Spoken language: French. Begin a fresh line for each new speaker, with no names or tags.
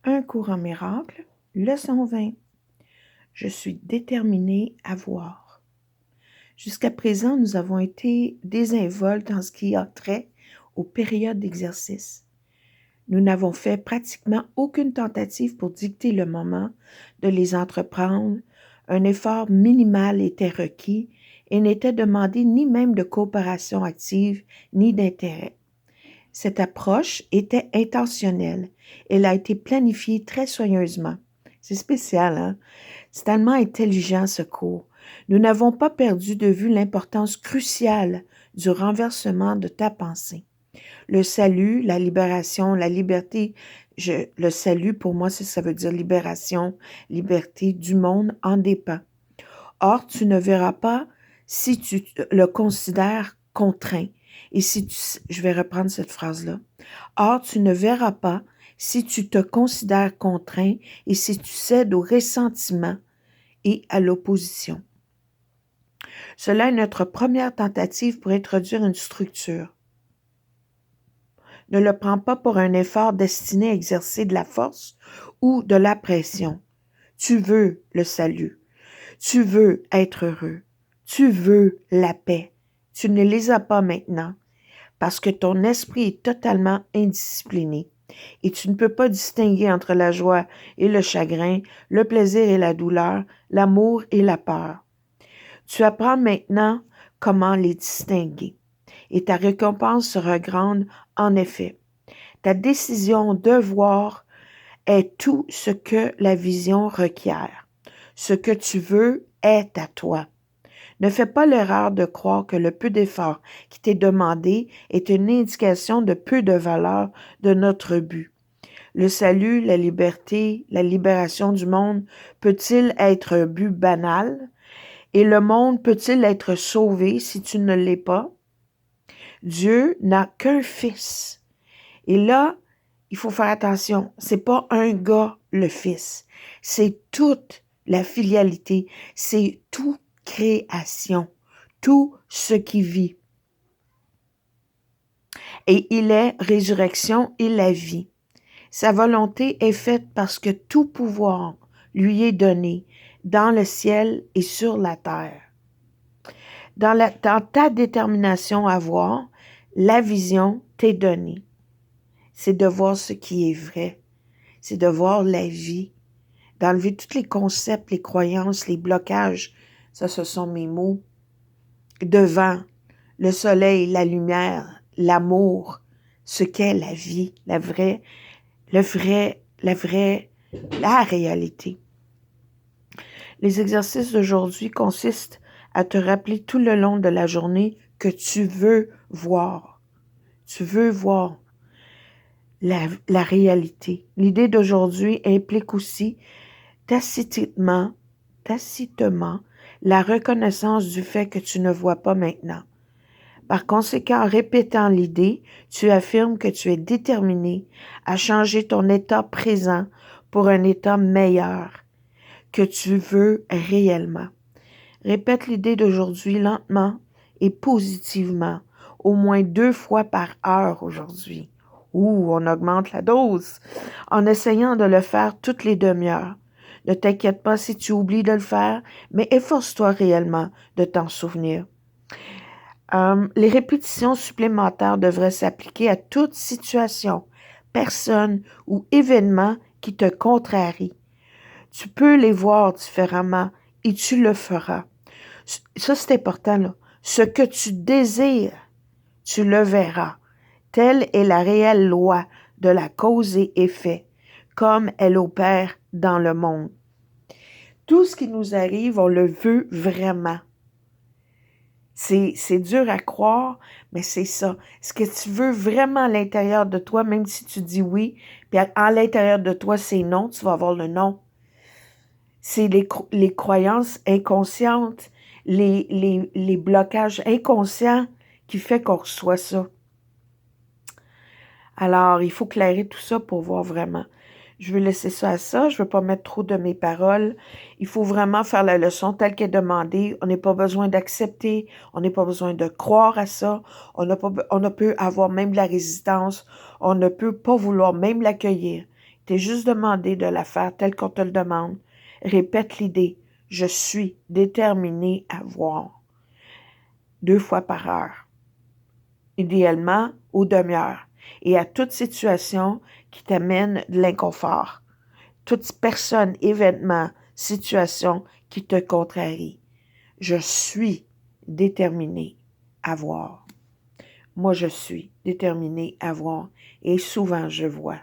Un courant miracle, leçon 20. Je suis déterminée à voir. Jusqu'à présent, nous avons été désinvoltes dans ce qui a trait aux périodes d'exercice. Nous n'avons fait pratiquement aucune tentative pour dicter le moment de les entreprendre. Un effort minimal était requis et n'était demandé ni même de coopération active ni d'intérêt. Cette approche était intentionnelle. Elle a été planifiée très soigneusement. C'est spécial, hein? C'est tellement intelligent ce cours. Nous n'avons pas perdu de vue l'importance cruciale du renversement de ta pensée. Le salut, la libération, la liberté, le salut pour moi, ça veut dire libération, liberté du monde en dépend. Or, tu ne verras pas si tu le considères contraint. Et si je vais reprendre cette phrase-là. Or, tu ne verras pas si tu te considères contraint et si tu cèdes au ressentiment et à l'opposition. Cela est notre première tentative pour introduire une structure. Ne le prends pas pour un effort destiné à exercer de la force ou de la pression. Tu veux le salut. Tu veux être heureux. Tu veux la paix. Tu ne les as pas maintenant parce que ton esprit est totalement indiscipliné et tu ne peux pas distinguer entre la joie et le chagrin, le plaisir et la douleur, l'amour et la peur. Tu apprends maintenant comment les distinguer et ta récompense sera grande en effet. Ta décision de voir est tout ce que la vision requiert. Ce que tu veux est à toi. Ne fais pas l'erreur de croire que le peu d'effort qui t'est demandé est une indication de peu de valeur de notre but. Le salut, la liberté, la libération du monde peut-il être un but banal? Et le monde peut-il être sauvé si tu ne l'es pas? Dieu n'a qu'un fils. Et là, il faut faire attention. C'est pas un gars, le fils. C'est toute la filialité. C'est toute création. Tout ce qui vit. Et il est résurrection et la vie. Sa volonté est faite parce que tout pouvoir lui est donné dans le ciel et sur la terre. Dans ta détermination à voir, la vision t'est donnée. C'est de voir ce qui est vrai. C'est de voir la vie. D'enlever tous les concepts, les croyances, les blocages. Ça, ce sont mes mots. Devant le soleil, la lumière, l'amour, ce qu'est la vie, la réalité. Les exercices d'aujourd'hui consistent à te rappeler tout le long de la journée que tu veux voir. Tu veux voir la réalité. L'idée d'aujourd'hui implique aussi tacitement, la reconnaissance du fait que tu ne vois pas maintenant. Par conséquent, en répétant l'idée, tu affirmes que tu es déterminé à changer ton état présent pour un état meilleur que tu veux réellement. Répète l'idée d'aujourd'hui lentement et positivement, au moins 2 fois par heure aujourd'hui. On augmente la dose en essayant de le faire toutes les demi-heures. Ne t'inquiète pas si tu oublies de le faire, mais efforce-toi réellement de t'en souvenir. Les répétitions supplémentaires devraient s'appliquer à toute situation, personne ou événement qui te contrarie. Tu peux les voir différemment et tu le feras. Ça, c'est important, là. Ce que tu désires, tu le verras. Telle est la réelle loi de la cause et effet, comme elle opère dans le monde. Tout ce qui nous arrive, on le veut vraiment. C'est dur à croire, mais c'est ça. Ce que tu veux vraiment à l'intérieur de toi, même si tu dis oui, puis à l'intérieur de toi, c'est non, tu vas avoir le non. C'est les croyances inconscientes, les blocages inconscients qui fait qu'on reçoit ça. Alors, il faut clairer tout ça pour voir vraiment. Je veux laisser ça à ça. Je veux pas mettre trop de mes paroles. Il faut vraiment faire la leçon telle qu'elle est demandée. On n'a pas besoin d'accepter. On n'a pas besoin de croire à ça. On ne peut avoir même de la résistance. On ne peut pas vouloir même l'accueillir. T'es juste demandé de la faire telle qu'on te le demande. Répète l'idée. Je suis déterminé à voir. 2 fois par heure. Idéalement, aux demi-heures. Et à toute situation qui t'amène de l'inconfort. Toute personne, événement, situation qui te contrarie. Je suis déterminé à voir. Moi, je suis déterminée à voir. Et souvent, je vois.